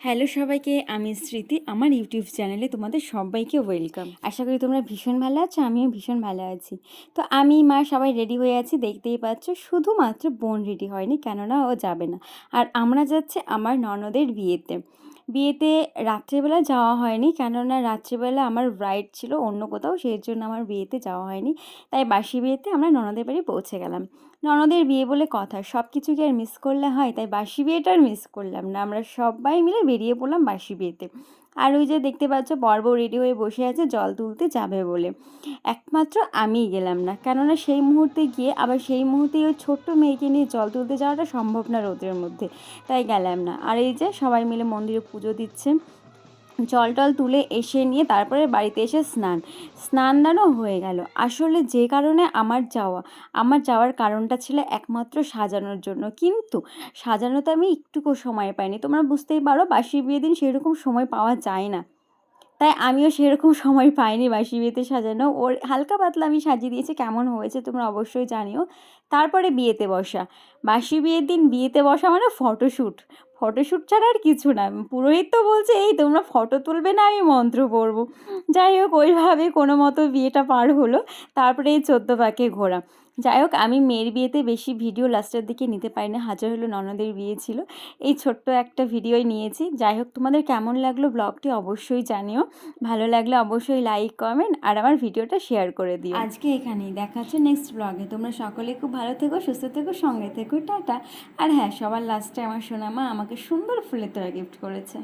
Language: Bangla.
হ্যালো সবাইকে, আমি স্মৃতি। আমার ইউটিউব চ্যানেলে তোমাদের সবাইকে ওয়েলকাম। আশা করি তোমরা ভীষণ ভালো আছো, আমিও ভীষণ ভালো আছি। তো আমি মা সবাই রেডি হয়ে আছি, দেখতেই পাচ্ছ। শুধুমাত্র বোন রেডি হয়নি, কেননা ও যাবে না। আর আমরা যাচ্ছি আমার ননদের বিয়েতে রাত্রেবেলা যাওয়া হয়নি, কেননা রাত্রেবেলা আমার ব্রাইড ছিল অন্য কোথাও, সেই জন্য আমার বিয়েতে যাওয়া হয়নি। তাই বাসি বিয়েতে আমরা ননদের বাড়ি পৌঁছে গেলাম। ননদের বিয়ে বলে কথা, সব কিছু কি আর মিস করলে হয়? তাই বাসি বিয়েটা আর মিস করলাম না, আমরা সবাই মিলে বেরিয়ে পড়লাম বাসি বিয়েতে। আর ওই যে দেখতে পাচ্ছ, বর রেডি হয়ে বসে আছে জল তুলতে যাবে বলে। একমাত্র আমিই গেলাম না, কেননা সেই মুহূর্তে গিয়ে আবার সেই মুহূর্তেই ওই ছোট্ট মেয়েকে নিয়ে জল তুলতে যাওয়াটা সম্ভব না রোদের মধ্যে, তাই গেলাম না। আর এই যে সবাই মিলে মন্দিরে পুজো দিচ্ছে, জল টল তুলে এসে নিয়ে তারপরে বাড়িতে এসে স্নান দানও হয়ে গেল। আসলে যে কারণে আমার যাওয়ার কারণটা ছিল একমাত্র সাজানোর জন্য, কিন্তু সাজানোতে আমি একটুকু সময় পাইনি। তোমরা বুঝতেই পারো, বাসি বিয়ের দিন সেরকম সময় পাওয়া যায় না, তাই আমিও সেরকম সময় পাইনি বাসি বিয়েতে সাজানো। ওর হালকা পাতলা আমি সাজিয়ে দিয়েছি, কেমন হয়েছে তোমরা অবশ্যই জানিও। তারপরে বিয়েতে বসা, বাসি বিয়ের দিন বিয়েতে বসা মানে ফটোশ্যুট ছাড়া আর কিছু না। পুরোহিত তো বলছে, এই তোমরা ফটো তুলবে না, আমি মন্ত্র পড়বো। যাই হোক, ওইভাবে কোনো মতো বিয়েটা পার হলো। তারপরে এই 14 পাকে ঘোরা। যাই হোক, আমি মেয়ের বিয়েতে বেশি ভিডিও লাস্টের দিকে নিতে পারি না, হাজার হলো ননদের বিয়ে ছিল। এই ছোট্ট একটা ভিডিওই নিয়েছি। যাই হোক, তোমাদের কেমন লাগলো ব্লগটি অবশ্যই জানিও। ভালো লাগলে অবশ্যই লাইক, কমেন্ট আর আমার ভিডিওটা শেয়ার করে দিও। আজকে এখানেই, দেখা হচ্ছে নেক্সট ব্লগে। তোমরা সকলে খুব ভালো থেকো, সুস্থ থেকো, সঙ্গে থেকো। টাটা। আর হ্যাঁ, সবার লাস্টে আমার সোনা মা আমাকে সুন্দর ফুলের তোড়া গিফট করেছে।